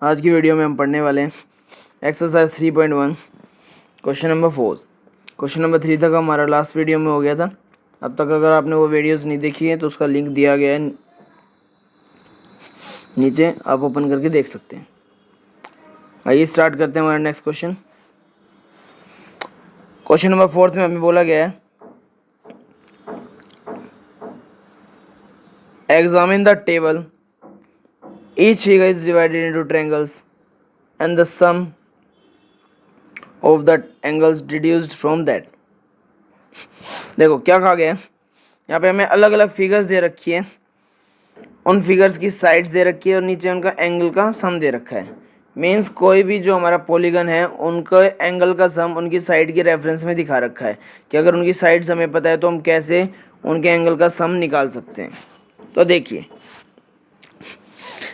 आज की वीडियो में हम पढ़ने वाले हैं exercise 3.1 question number 4। Question number 3 तक हमारा लास्ट वीडियो में हो गया था। अब तक अगर आपने वो वीडियोस नहीं देखी है तो उसका लिंक दिया गया है नीचे, आप ओपन करके देख सकते हैं। आइए स्टार्ट करते हैं हमारा नेक्स्ट क्वेश्चन। क्वेश्चन नंबर 4 में हमें बोला गया है examine the table, each figure is divided into triangles and the sum of the angles deduced from that। देखो क्या कहा गया है, यहाँ पे हमें अलग अलग फिगर्स दे रखी है, उन फिगर्स की साइड्स दे रखी है और नीचे उनका एंगल का सम दे रखा है। मीन्स कोई भी जो हमारा पॉलीगन है उनका एंगल का सम उनकी साइड के रेफरेंस में दिखा रखा है कि अगर उनकी साइड्स हमें पता है तो हम कैसे उनके एंगल का सम निकाल सकते हैं। तो देखिए,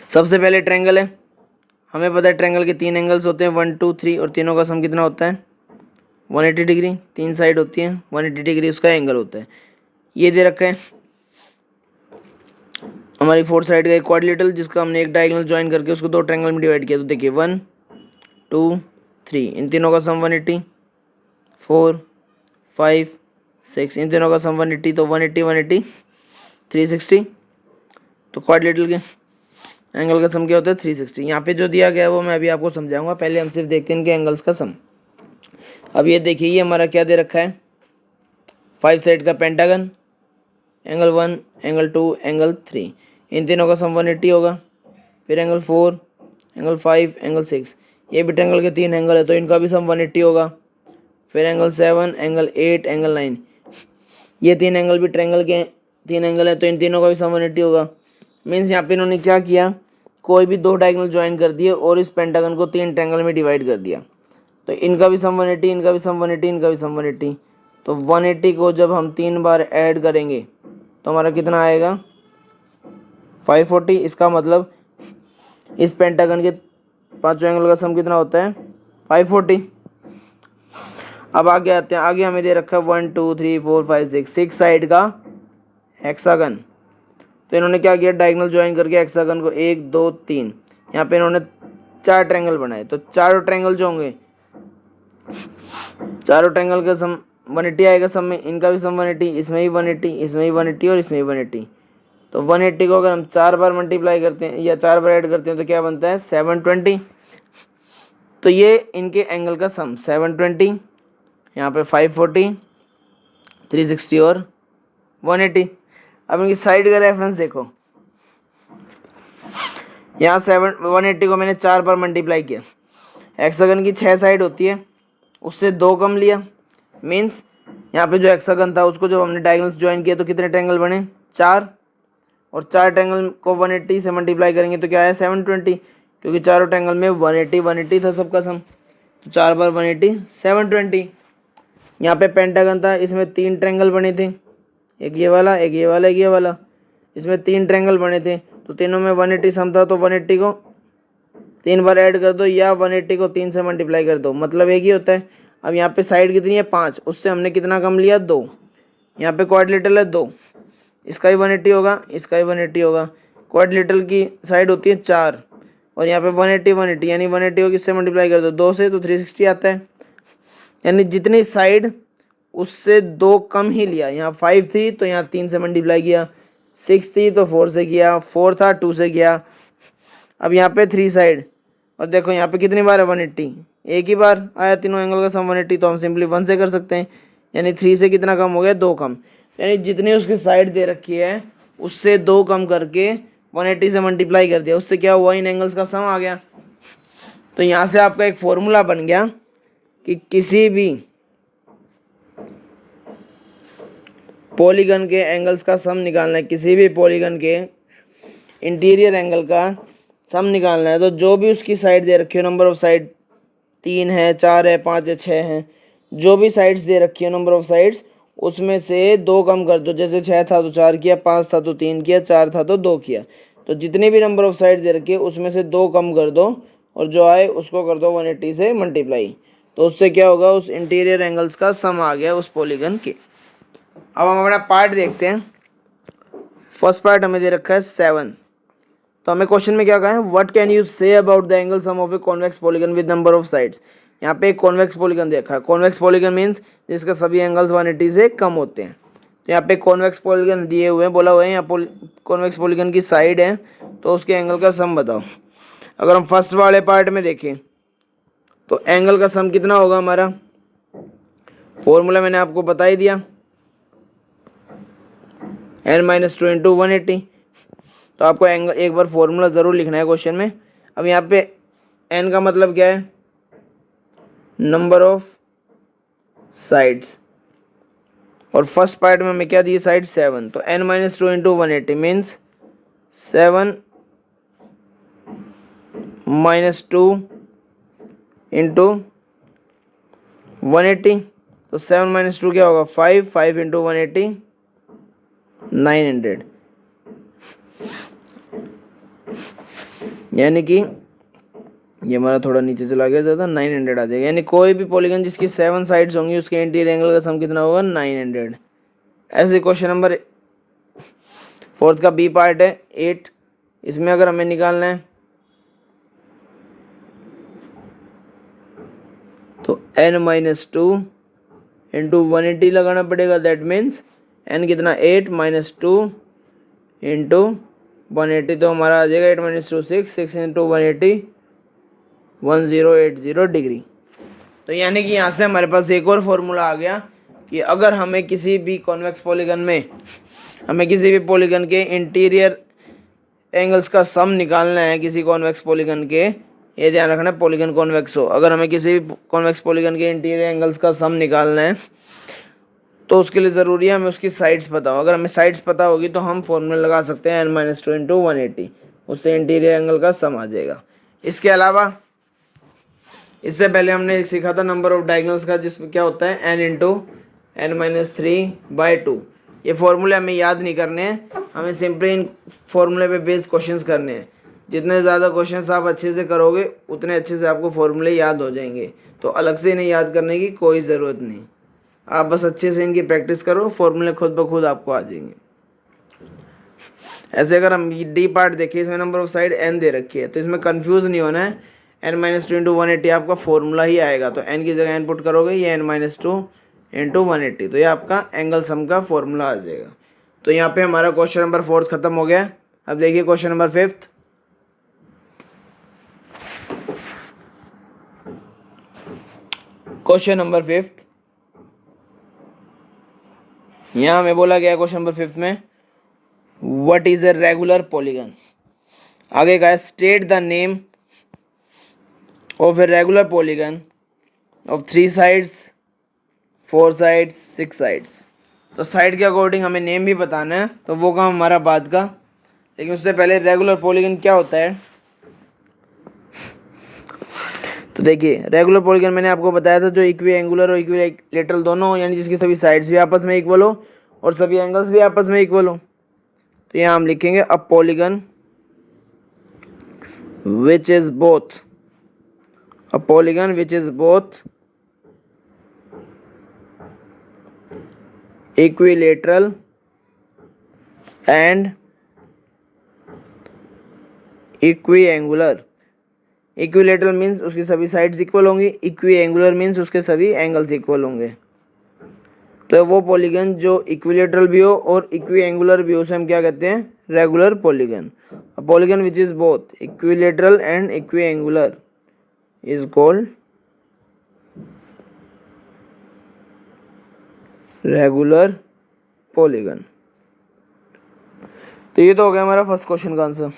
सबसे पहले ट्रायंगल है, हमें पता है ट्रायंगल के 3 एंगल्स होते हैं 1 2 3 और तीनों का सम कितना होता है 180 डिग्री। 3 साइड होती है 180 डिग्री उसका एंगल होता है। ये दे रखा है हमारी 4 साइड का एक क्वाड्रिलेटरल जिसका हमने एक डायगोनल ज्वाइन करके उसको 2 ट्रायंगल में डिवाइड किया। तो देखिए 1 2 3 इन तीनों का सम 180, 4 5 6 इन तीनों का सम 180, तो 180 180 360। तो क्वाड्रिलेटरल के एंगल का सम क्या होता है 360। यहाँ पे जो दिया गया है वो मैं अभी आपको समझाऊंगा, पहले हम सिर्फ देखते हैं इनके एंगल्स का सम। अब ये देखिए, ये हमारा क्या दे रखा है 5 साइड का पेंटागन, एंगल 1 एंगल 2 एंगल 3 इन तीनों का सम 180 होगा। फिर एंगल 4 एंगल 5 एंगल 6 ये भी ट्रायंगल के 3 एंगल है तो इनका भी सम 180 होगा। फिर एंगल 7 एंगल 8 एंगल 9 ये 3 एंगल भी ट्रायंगल के 3 एंगल है तो इन तीनों का भी सम 180 होगा। मीन्स यहाँ पे इन्होंने क्या किया, कोई भी 2 डायगोनल ज्वाइन कर दिए और इस पेंटागन को 3 ट्रायंगल में डिवाइड कर दिया। तो इनका भी सम 180, इनका भी सम 180, इनका भी सम 180। तो 180 को जब हम 3 बार ऐड करेंगे तो हमारा कितना आएगा 540। इसका मतलब इस पेंटागन के 5 एंगल का सम कितना होता है 540। अब आगे आते हैं, आगे हमें दे रखा है 1 2 3 4 5 6 साइड का हेक्सागन। तो इन्होंने क्या किया, डायगोनल ज्वाइन करके हेक्सागन को 1 2 3 यहाँ पे इन्होंने 4 ट्रायंगल बनाए। तो चारों ट्रायंगल जो होंगे, चारों ट्रायंगल का सम 180 आएगा सब में। इनका भी सम 180, इसमें भी 180, इसमें भी 180 और इसमें भी 180। तो 180 को अगर हम 4 बार मल्टीप्लाई करते हैं या 4 बार ऐड करते हैं तो क्या बनता है 720। तो ये इनके एंगल का सम 720, यहाँ पे 540 360 और 180। अब इनकी साइड का रेफरेंस देखो, यहाँ 180 को मैंने 4 बार मल्टीप्लाई किया। हेक्सागन की 6 साइड होती है, उससे 2 कम लिया। मीन्स यहाँ पे जो हेक्सागन था उसको जब हमने डायगोनल्स ज्वाइन किया तो कितने ट्रायंगल बने 4, और 4 ट्रायंगल को 180 से मल्टीप्लाई करेंगे तो क्या आया 720, क्योंकि चारों ट्रायंगल में 180 180 था सबका सम। तो 4 बार 180 720। यहाँ पे पेंटागन था, इसमें 3 ट्रायंगल बने थे, एक ये वाला एक ये वाला एक ये वाला, इसमें 3 ट्रायंगल बने थे तो तीनों में 180 सम था। तो 180 को 3 बार ऐड कर दो या 180 को 3 से मल्टीप्लाई कर दो, मतलब एक ही होता है। अब यहाँ पे साइड कितनी है 5, उससे हमने कितना कम लिया 2। यहाँ पे क्वाड्रिलेटरल है 2, इसका भी 180 होगा, इसका भी 180 होगा। क्वाड्रिलेटरल की साइड होती है 4 और यहाँ पे 180 180, यानी 180 को किससे मल्टीप्लाई कर दो 2 से, तो 360 आता है। यानी जितनी साइड उससे 2 कम ही लिया। यहाँ 5 थी तो यहाँ 3 से मल्टीप्लाई किया, 6 थी तो 4 से किया, 4 था 2 से किया। अब यहाँ पे 3 साइड और देखो यहाँ पे कितनी बार है 180, एक ही बार आया तीनों एंगल का सम 180, तो हम सिंपली 1 से कर सकते हैं। यानी 3 से कितना कम हो गया 2 कम, यानी जितनी उसकी साइड दे रखी है उससे 2 कम करके 180 से मल्टीप्लाई कर दिया, उससे क्या हुआ इन एंगल्स का सम आ गया। तो यहाँ से आपका एक फॉर्मूला बन गया कि किसी भी पॉलीगन के एंगल्स का सम निकालना है, किसी भी पॉलीगन के इंटीरियर एंगल का सम निकालना है, तो जो भी उसकी साइड दे रखी हो, नंबर ऑफ साइड 3 है 4 है 5 है 6 है, जो भी साइड्स दे रखी है नंबर ऑफ साइड्स, उसमें से 2 कम कर दो। जैसे 6 था तो 4 किया, 5 था तो 3 किया, 4 था तो 2 किया। तो जितनी भी नंबर ऑफ साइड दे रखी है उसमें से 2 कम कर दो और जो आए उसको कर दो 180 से मल्टीप्लाई। तो उससे क्या होगा, उस इंटीरियर एंगल्स का सम आ गया उस पॉलीगन के। अब हम अपना पार्ट देखते हैं। फर्स्ट पार्ट हमें दे रखा है 7, तो हमें क्वेश्चन में क्या कहा है, what can you say about the angle sum of a convex polygon with number of sides. यहाँ पे एक कॉन्वेक्स पॉलीगन देखा है, कॉन्वेक्स पॉलीगन मीन्स जिसका सभी एंगल्स 180 से कम होते हैं। तो यहाँ पे कॉन्वेक्स पॉलीगन दिए हुए हैं, बोला हुआ है यहाँ कॉन्वेक्स पॉलीगन की साइड है तो उसके एंगल का सम बताओ। अगर हम फर्स्ट वाले पार्ट में देखें तो एंगल का सम कितना होगा हमारा, फॉर्मूला मैंने आपको बता ही दिया, n-2 इंटू 180। तो आपको एंगल एक बार फॉर्मूला ज़रूर लिखना है क्वेश्चन में। अब यहाँ पे n का मतलब क्या है, नंबर ऑफ साइड्स, और फर्स्ट पार्ट में हमें क्या दिए साइड 7, तो n-2 इंटू 180 मीन्स 7 - 2 इंटू 180। तो 7 - 2 क्या होगा 5, 5 इंटू 180 900, यानी कि ये हमारा थोड़ा नीचे चला गया ज़्यादा, 900 आ जाएगा। यानी कोई भी पॉलीगन जिसकी 7 साइड्स होंगी उसके इंटीरियर एंगल का सम कितना होगा 900। ऐसे क्वेश्चन नंबर 4 का बी पार्ट है 8, इसमें अगर हमें निकालना है तो n-2 इंटू 180 लगाना पड़ेगा, दैट मीन्स n कितना 8 - 2 इंटू 180, तो हमारा आ जाएगा 8 - 2 6, 6 इंटू 180 1080 डिग्री। तो यानी कि यहाँ से हमारे पास एक और फॉर्मूला आ गया कि अगर हमें किसी भी कॉन्वेक्स पॉलीगन में हमें किसी भी पॉलीगन के इंटीरियर एंगल्स का सम निकालना है, किसी कॉन्वेक्स पॉलीगन के, ये ध्यान रखना है पॉलीगन कॉन्वेक्स हो, अगर हमें किसी भी कॉन्वेक्स पॉलीगन के इंटीरियर एंगल्स का सम निकालना है तो उसके लिए ज़रूरी है हमें उसकी साइड्स पता हो। अगर हमें साइड्स पता होगी तो हम फॉर्मूला लगा सकते हैं n-2 इंटू 180, उससे इंटीरियर एंगल का सम आ जाएगा। इसके अलावा इससे पहले हमने सीखा था नंबर ऑफ डायगोनल्स का, जिसमें क्या होता है n इंटू n-3/2। ये फॉर्मूले हमें याद नहीं करने हैं, हमें सिंपली इन फॉर्मूले पे बेस्ड क्वेश्चंस करने हैं। जितने ज़्यादा क्वेश्चंस आप अच्छे से करोगे उतने अच्छे से आपको फॉर्मूले याद हो जाएंगे, तो अलग से इन्हें याद करने की कोई ज़रूरत नहीं, आप बस अच्छे से इनकी प्रैक्टिस करो, फॉर्मूले खुद ब खुद आपको आ जाएंगे। ऐसे अगर हम डी पार्ट देखें, इसमें नंबर ऑफ साइड n दे रखी है, तो इसमें कंफ्यूज नहीं होना है, n-2 इंटू 180 आपका फॉर्मूला ही आएगा, तो n की जगह n पुट करोगे, ये n-2 इंटू 180, तो ये आपका एंगल सम का फॉर्मूला आ जाएगा। तो यहाँ पे हमारा क्वेश्चन नंबर 4 खत्म हो गया। अब देखिए क्वेश्चन नंबर 5। क्वेश्चन नंबर 5 यहाँ हमें बोला गया क्वेश्चन नंबर 5 में what is a regular polygon. आगे का state the name of a regular polygon of 3 sides 4 sides 6 sides. तो साइड के अकॉर्डिंग हमें नेम भी बताना है, तो वो काम हमारा बाद का, लेकिन उससे पहले रेगुलर पॉलीगन क्या होता है। तो देखिए रेगुलर पॉलीगन मैंने आपको बताया था जो इक्वी एंगुलर और इक्विलेटरल दोनों हो, यानी जिसकी सभी साइड्स भी आपस में इक्वल हो और सभी एंगल्स भी आपस में इक्वल हो। तो यहाँ हम लिखेंगे a polygon which is both, a polygon which is both equilateral and equi angular. Equilateral means उसकी सभी साइड्स इक्वल होंगी, इक्वी एंगुलर मीन्स उसके सभी एंगल्स इक्वल होंगे। तो वो पॉलीगन जो इक्विलेटरल भी हो और इक्वी एंगुलर भी हो उसे हम क्या कहते हैं, regular polygon. A polygon which is both equilateral and equi angular is called regular polygon. तो ये तो हो गया हमारा फर्स्ट क्वेश्चन का आंसर।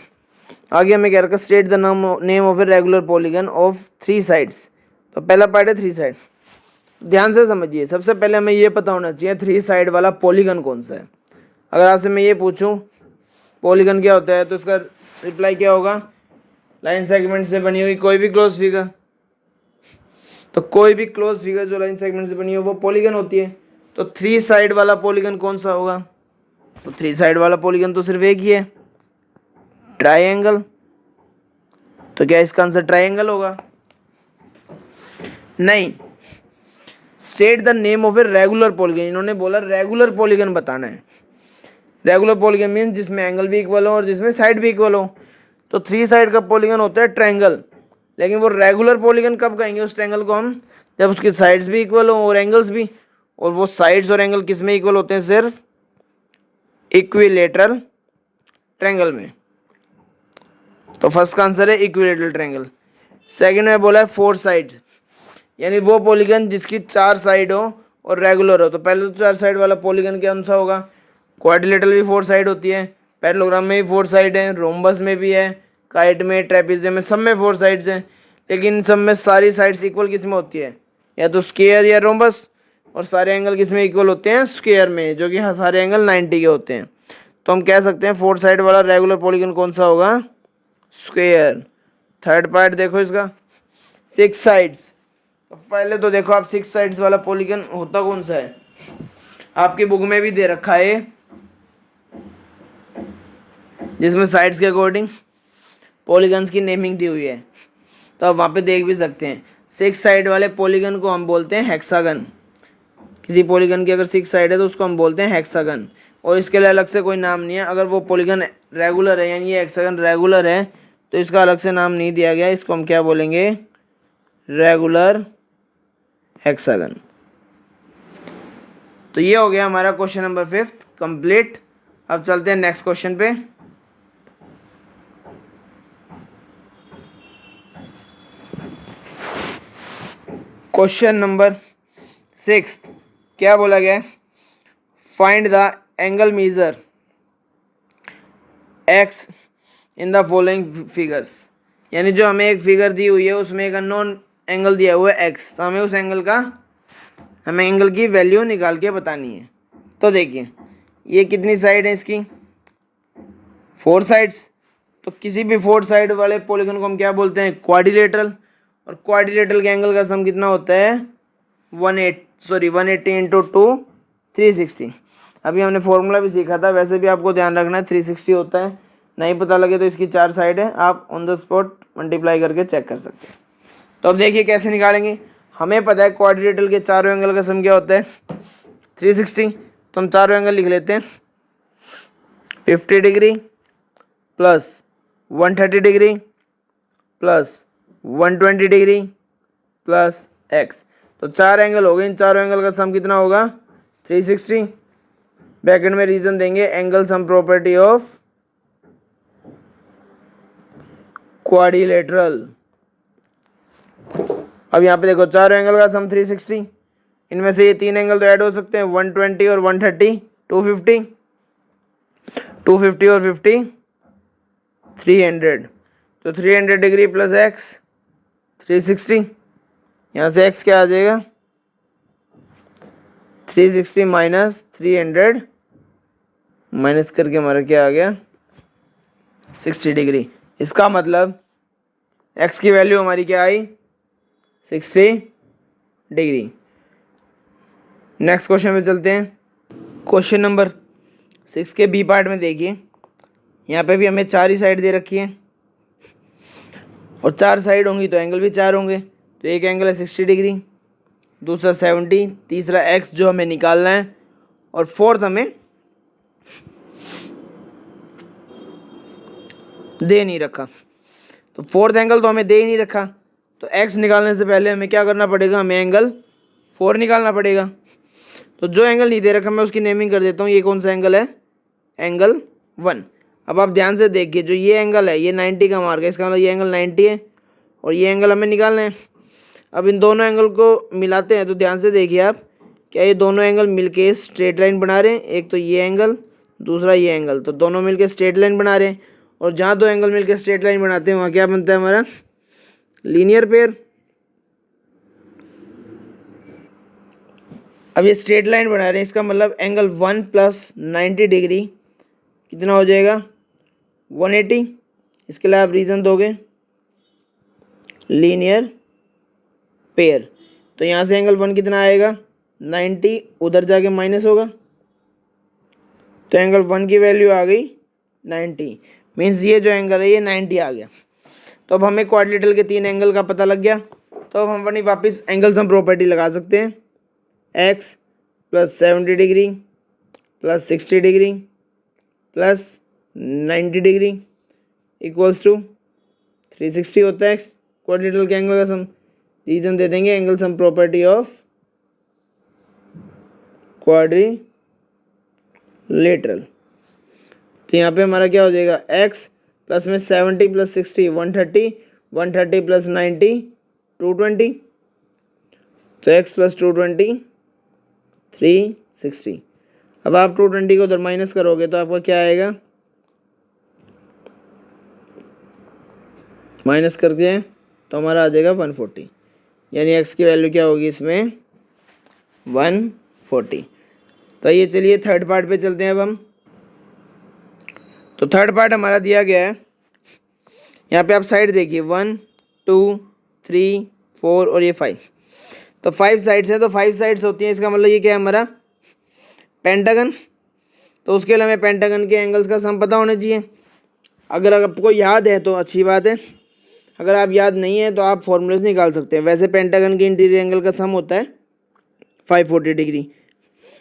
आगे हमें क्या रखा, state the name of a regular polygon of 3 sides. तो पहला पार्ट है 3 साइड, ध्यान से समझिए। सबसे पहले हमें ये पता होना चाहिए 3 साइड वाला पॉलीगन कौन सा है। अगर आपसे मैं ये पूछूं पॉलीगन क्या होता है तो इसका रिप्लाई क्या होगा, लाइन सेगमेंट से बनी हुई कोई भी क्लोज फिगर। तो कोई भी क्लोज फिगर जो लाइन सेगमेंट से बनी हो वो पॉलीगन होती है। तो 3 साइड वाला पॉलीगन कौन सा होगा, तो 3 साइड वाला पॉलीगन तो सिर्फ एक ही है, ट्राइंगल। तो क्या इसका आंसर ट्राइंगल होगा, नहीं। State the name of a regular polygon, इन्होंने बोला रेगुलर पॉलीगन बताना है। रेगुलर पॉलीगन मीन्स जिसमें एंगल भी इक्वल हो और जिसमें साइड भी इक्वल हो। तो 3 साइड का पॉलीगन होता है ट्रायंगल, लेकिन वो रेगुलर पॉलीगन कब कहेंगे उस ट्रायंगल को हम, जब उसकी साइड्स भी इक्वल हो और एंगल्स भी, और वो साइड्स और एंगल किस में इक्वल होते हैं, सिर्फ इक्विलेटरल ट्रायंगल में। तो फर्स्ट का आंसर है इक्विलेटरल ट्रायंगल। सेकंड में बोला है 4 साइड, यानी वो पॉलीगन जिसकी 4 साइड हो और रेगुलर हो। तो पहले तो 4 साइड वाला पॉलीगन कौन सा होगा, क्वाड्रिलेटरल भी 4 साइड होती है, पैरेललोग्राम में भी 4 साइड है, रोम्बस में भी है, काइट में, ट्रेपेजियम में, सब में 4 साइड्स हैं। लेकिन इन सब में सारी साइड्स इक्वल किस में होती है, या तो स्क्वायर या रोम्बस, और सारे एंगल किस में इक्वल होते हैं, स्क्वायर में, जो कि सारे एंगल 90 के होते हैं। तो हम कह सकते हैं 4 साइड वाला रेगुलर पॉलीगन कौन सा होगा, स्क्वायर। थर्ड पार्ट देखो इसका, 6 साइड्स। तो पहले तो देखो आप 6 साइड्स वाला पॉलीगन होता कौन सा है, आपकी बुक में भी दे रखा है, जिसमें साइड्स के अकॉर्डिंग पॉलीगन्स की नेमिंग दी हुई है, तो आप वहाँ पे देख भी सकते हैं। 6 साइड वाले पॉलीगन को हम बोलते हैं हेक्सागन। किसी पॉलीगन की अगर 6 साइड है तो उसको हम बोलते हैं हेक्सागन, और इसके लिए अलग से कोई नाम नहीं है। अगर वो पॉलीगन रेगुलर है, यानी ये हेक्सागन रेगुलर है, तो इसका अलग से नाम नहीं दिया गया, इसको हम क्या बोलेंगे, रेगुलर हेक्सागन। तो ये हो गया हमारा क्वेश्चन नंबर 5 कंप्लीट। अब चलते हैं नेक्स्ट क्वेश्चन पे। क्वेश्चन नंबर 6 क्या बोला गया है, find the angle measure x in the following figures. यानी जो हमें एक फिगर दी हुई है उसमें एक अननोन एंगल दिया हुआ है एक्स, तो हमें उस एंगल का, हमें एंगल की वैल्यू निकाल के बतानी है। तो देखिए ये कितनी साइड है इसकी, 4 साइड्स। तो किसी भी 4 साइड वाले पॉलीगन को हम क्या बोलते हैं, क्वाड्रिलेटरल। और क्वाड्रिलेटरल के एंगल का सम कितना होता है, 180 इंटू 2 360। अभी हमने फॉर्मूला भी सीखा था, वैसे भी आपको ध्यान रखना है 360 होता है, नहीं पता लगे तो इसकी 4 साइड है, आप ऑन द स्पॉट मल्टीप्लाई करके चेक कर सकते हैं। तो अब देखिए कैसे निकालेंगे। हमें पता है क्वाड्रिलेटरल के चारों एंगल का सम क्या होता है, 360। तो हम चारों एंगल लिख लेते हैं, 50 degree plus 130 degree plus 120 degree plus x. तो 4 एंगल हो गए, इन चारों एंगल का सम कितना होगा, 360। ब्रैकेट में रीजन देंगे angle sum property of quadrilateral. अब यहाँ पे देखो चारों एंगल का सम 360, इनमें से ये 3 एंगल तो ऐड हो सकते हैं, 120 और 130, 250, 250 और 50 300। तो 300 डिग्री प्लस एक्स 360, यहाँ से एक्स क्या आ जाएगा, 360 माइनस 300, माइनस करके हमारा क्या आ गया, 60 डिग्री। इसका मतलब एक्स की वैल्यू हमारी क्या आई, 60 डिग्री। नेक्स्ट क्वेश्चन पे चलते हैं। क्वेश्चन नंबर 6 के बी पार्ट में देखिए, यहाँ पे भी हमें 4 ही साइड दे रखी है, और 4 साइड होंगी तो एंगल भी 4 होंगे। तो एक एंगल है 60 डिग्री, दूसरा 70, तीसरा एक्स जो हमें निकालना है, और फोर्थ हमें दे नहीं रखा। तो फोर्थ एंगल तो हमें दे ही नहीं रखा, तो एक्स निकालने से पहले हमें क्या करना पड़ेगा, हमें एंगल 4 निकालना पड़ेगा। तो जो एंगल नहीं दे रखा मैं उसकी नेमिंग कर देता हूँ। ये कौन सा एंगल है, एंगल 1। अब आप ध्यान से देखिए, जो ये एंगल है ये 90 का मार्क है, इसका मतलब ये एंगल 90 है, और ये एंगल हमें निकालना है। अब इन दोनों एंगल को मिलाते हैं, तो ध्यान से देखिए आप, क्या ये दोनों एंगल मिलके स्ट्रेट लाइन बना रहे हैं, एक तो ये एंगल, दूसरा ये एंगल, तो दोनों मिलके स्ट्रेट लाइन बना रहे हैं। और जहाँ दो एंगल मिलके स्ट्रेट लाइन बनाते हैं वहाँ क्या बनता है हमारा, लीनियर पेयर। अब ये स्ट्रेट लाइन बना रहे हैं, इसका मतलब एंगल 1 प्लस 90 डिग्री कितना हो जाएगा, 180। इसके लिए आप रीज़न दोगे, लीनियर पेयर। तो यहाँ से एंगल 1 कितना आएगा, 90, उधर जाके माइनस होगा, तो एंगल 1 की वैल्यू आ गई 90, मीन्स ये जो एंगल है ये 90 आ गया। तो अब हमें क्वाड्रिलेटरल के 3 एंगल का पता लग गया। तो अब हम अपनी वापस एंगल सम प्रॉपर्टी लगा सकते हैं, X plus 70 degree plus 60 degree plus 90 degree equals to 360 होता है क्वाड्रिलेटरल के एंगल का सम। रीजन दे देंगे angle sum property of quadrilateral. तो यहाँ पे हमारा क्या हो जाएगा, x प्लस में 70 प्लस 60 130, 130 प्लस 90 220, तो x प्लस 220 360। अब आप 220 को उधर माइनस करोगे तो आपका क्या आएगा, माइनस करते हैं तो हमारा आ जाएगा 140, यानी x की वैल्यू क्या होगी इसमें 140। तो ये चलिए थर्ड पार्ट पे चलते हैं अब हम। तो थर्ड पार्ट हमारा दिया गया है, यहाँ पे आप साइड देखिए 1 2 3 4 और ये 5। तो 5 साइड्स है, तो 5 साइड्स होती हैं, इसका मतलब ये क्या है हमारा पेंटागन। तो उसके लिए हमें पेंटागन के एंगल्स का सम पता होना चाहिए। अगर आपको याद है तो अच्छी बात है, अगर आप याद नहीं है तो आप फॉर्मूले से निकाल सकते हैं। वैसे पेंटागन के इंटीरियर एंगल का सम होता है 540 डिग्री।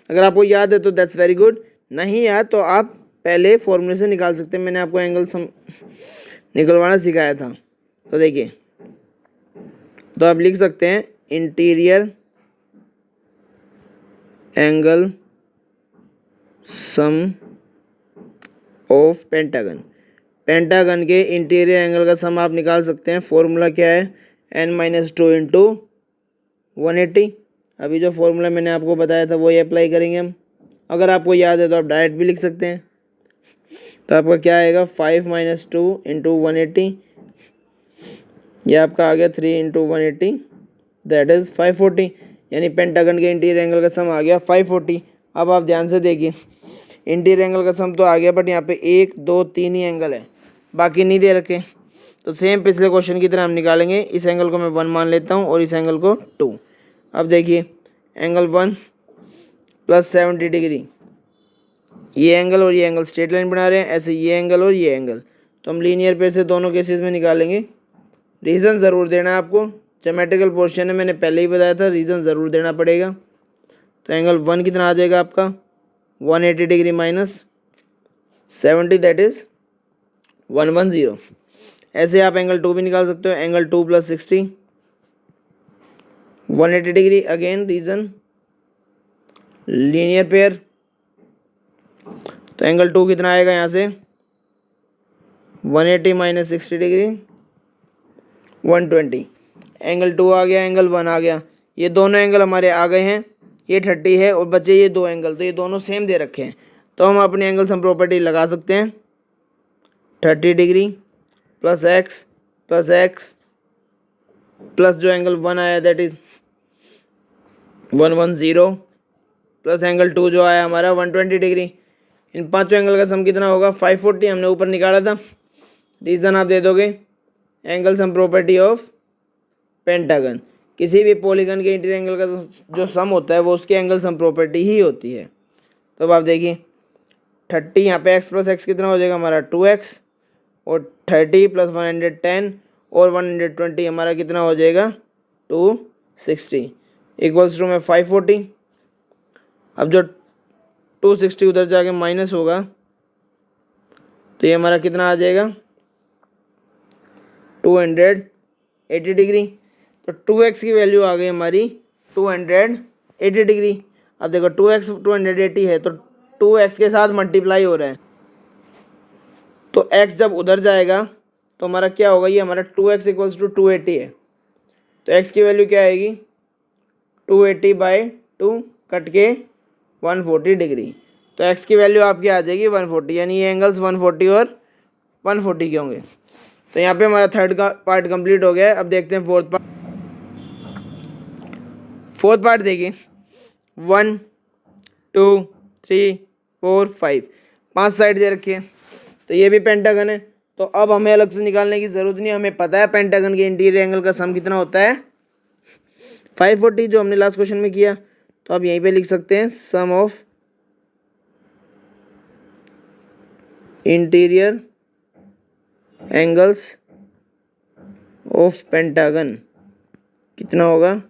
अगर आपको याद है तो दैट्स वेरी गुड, नहीं याद तो आप पहले फॉर्मूले से निकाल सकते हैं। मैंने आपको एंगल सम निकलवाना सिखाया था। तो देखिए, तो आप लिख सकते हैं interior angle sum of pentagon. Pentagon के इंटीरियर एंगल का सम आप निकाल सकते हैं। फॉर्मूला क्या है, n-2 इंटू 180। अभी जो फॉर्मूला मैंने आपको बताया था वही अप्लाई करेंगे हम। अगर आपको याद है तो आप डायरेक्ट भी लिख सकते हैं। तो आपका क्या आएगा 5 - 2 इंटू 180, यह आपका आ गया 3 इंटू 180, दैट इज़ 540। यानी पेंटागन के इंटीरियर एंगल का सम आ गया 540। अब आप ध्यान से देखिए, इंटीरियर एंगल का सम तो आ गया, बट यहाँ पे 1 2 3 ही एंगल है, बाकी नहीं दे रखे। तो सेम पिछले क्वेश्चन की तरह हम निकालेंगे। इस एंगल को मैं 1 मान लेता हूँ और इस एंगल को 2। अब देखिए एंगल 1 प्लस 70 डिग्री, ये एंगल और ये एंगल स्ट्रेट लाइन बना रहे हैं, ऐसे ये एंगल और ये एंगल। तो हम लीनियर पेयर से दोनों केसेस में निकालेंगे। रीज़न ज़रूर देना है आपको, ज्योमेट्रिकल पोर्शन है, मैंने पहले ही बताया था, रीज़न ज़रूर देना पड़ेगा। तो एंगल 1 कितना आ जाएगा आपका 180 डिग्री माइनस 70, दैट इज़ 110। ऐसे आप एंगल 2 भी निकाल सकते हो, angle 2 plus 60 180 degree. Again reason linear pair. तो एंगल 2 कितना आएगा यहाँ से 180 माइनस 60 डिग्री 120। एंगल 2 आ गया, एंगल 1 आ गया, ये दोनों एंगल हमारे आ गए हैं। ये 30 है और बचे ये 2 एंगल, तो ये दोनों सेम दे रखे हैं। तो हम अपने एंगल सम प्रॉपर्टी लगा सकते हैं 30 डिग्री प्लस एक्स प्लस जो एंगल 1 आया दैट इज़ 110 प्लस एंगल 2 जो आया हमारा 120 डिग्री। इन पांचों एंगल का सम कितना होगा 540, हमने ऊपर निकाला था। रीज़न आप दे दोगे angle sum property of pentagon. किसी भी पॉलीगन के इंटीरियर एंगल का जो सम होता है वो उसकी एंगल सम प्रॉपर्टी ही होती है। तो अब आप देखिए 30, यहाँ पे x प्लस एक्स कितना हो जाएगा हमारा 2x, और 30 प्लस 110 और 120 हमारा कितना हो जाएगा 260 इक्वल्स टू में 540। अब जो 260 उधर जाके माइनस होगा तो ये हमारा कितना आ जाएगा 280 डिग्री। तो 2x की वैल्यू आ गई हमारी 280 डिग्री। अब देखो 2x 280 है तो 2x के साथ मल्टीप्लाई हो रहा है, तो x जब उधर जाएगा तो हमारा क्या होगा, ये हमारा 2x इक्वल्स टू 280 है। तो x की वैल्यू क्या आएगी 280/2 कट के 140 डिग्री। तो x की वैल्यू आपकी आ जाएगी 140, यानी ये एंगल्स 140 और 140 के होंगे। तो यहाँ पे हमारा थर्ड का पार्ट कंप्लीट हो गया है। अब देखते हैं फोर्थ पार्ट। फोर्थ पार्ट देखिए 1 2 3 4 5 5 साइड दे रखी है, तो ये भी पेंटागन है। तो अब हमें अलग से निकालने की ज़रूरत नहीं, हमें पता है पेंटागन के इंटीरियर एंगल का सम कितना होता है 540, जो हमने लास्ट क्वेश्चन में किया। तो अब यहीं पे लिख सकते हैं sum of interior angles of pentagon कितना होगा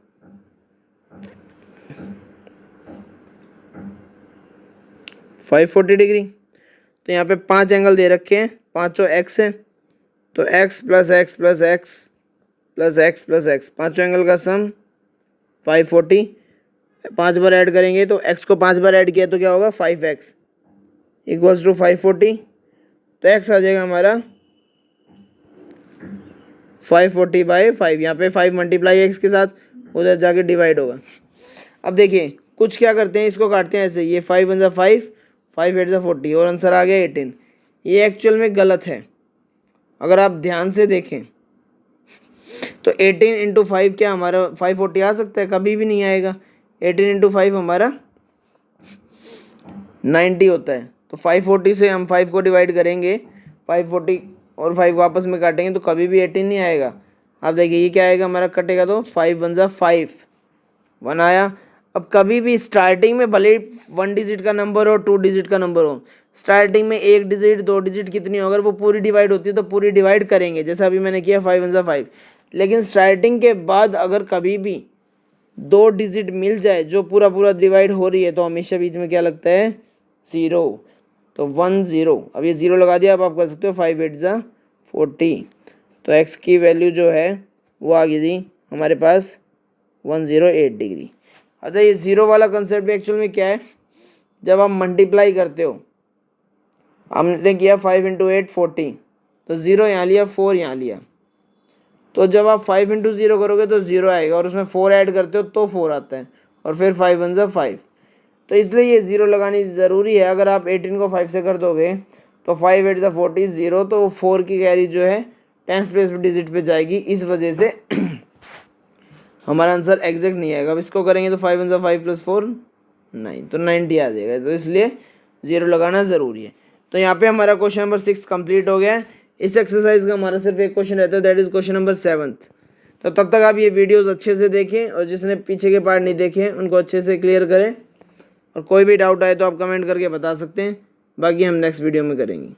540 डिग्री। तो यहाँ पे 5 एंगल दे रखे हैं, पाँचों एक्स हैं, तो x plus x plus x plus x plus x, पाँचों एंगल का सम 540। 5 बार ऐड करेंगे तो x को 5 बार ऐड किया तो क्या होगा 5x इक्वल्स टू 540। तो x आ जाएगा हमारा 540/5। यहाँ पे 5 मल्टीप्लाई एक्स के साथ, उधर जाके डिवाइड होगा। अब देखिए कुछ क्या करते हैं, इसको काटते हैं ऐसे, ये 5 वन ज़ा 5, 5 8 ज़ा 40 और आंसर आ गया 18। ये एक्चुअल में गलत है, अगर आप ध्यान से देखें तो 18 इंटू 5 क्या हमारा 540 आ सकता है? कभी भी नहीं आएगा। 18 इंटू 5 हमारा 90 होता है। तो 540 से हम 5 को डिवाइड करेंगे, 540 और 5 को आपस में काटेंगे तो कभी भी 18 नहीं आएगा। अब देखिए ये क्या आएगा हमारा, कटेगा तो 5 वन ज़ा 5, 1 आया। अब कभी भी स्टार्टिंग में भले 1 डिजिट का नंबर हो 2 डिजिट का नंबर हो, स्टार्टिंग में 1 डिजिट 2 डिजिट कितनी हो, अगर वो पूरी डिवाइड होती है तो पूरी डिवाइड करेंगे, जैसा अभी मैंने किया 5 वन ज़ा 5। लेकिन स्टार्टिंग के बाद अगर कभी भी 2 डिजिट मिल जाए जो पूरा पूरा डिवाइड हो रही है तो हमेशा बीच में क्या लगता है 0। तो 1 0, अब ये 0 लगा दिया। अब आप कर सकते हो 5 8 ज़ा 40। तो x की वैल्यू जो है वो आ गई थी हमारे पास 108 डिग्री। अच्छा ये 0 वाला कंसेप्ट भी एक्चुअल में क्या है, जब आप मल्टीप्लाई करते हो, हमने किया 5 इंटू 8 40, तो 0 यहाँ लिया 4 यहाँ लिया, तो जब आप 5 इंटू 0 करोगे तो 0 आएगा और उसमें 4 ऐड करते हो तो 4 आता है और फिर 5 वन ज़ा 5। तो इसलिए ये 0 लगानी ज़रूरी है। अगर आप 18 को 5 से कर दोगे तो 5 8 ज़ा 40 0, तो 4 की कैरी जो है 10th प्लेस डिजिट पे जाएगी, इस वजह से हमारा आंसर एग्जैक्ट नहीं आएगा। अब इसको करेंगे तो 5 वन ज़ा 5 प्लस 4 9, तो 90 आ जाएगा। तो इसलिए 0 लगाना ज़रूरी है। तो यहाँ पे हमारा क्वेश्चन नंबर 6 कंप्लीट हो गया है। इस एक्सरसाइज का हमारा सिर्फ एक क्वेश्चन रहता है, दैट इज़ क्वेश्चन नंबर 7। तो तब तक आप ये वीडियोस अच्छे से देखें और जिसने पीछे के पार्ट नहीं देखे हैं उनको अच्छे से क्लियर करें, और कोई भी डाउट आए तो आप कमेंट करके बता सकते हैं, बाकी हम नेक्स्ट वीडियो में करेंगे।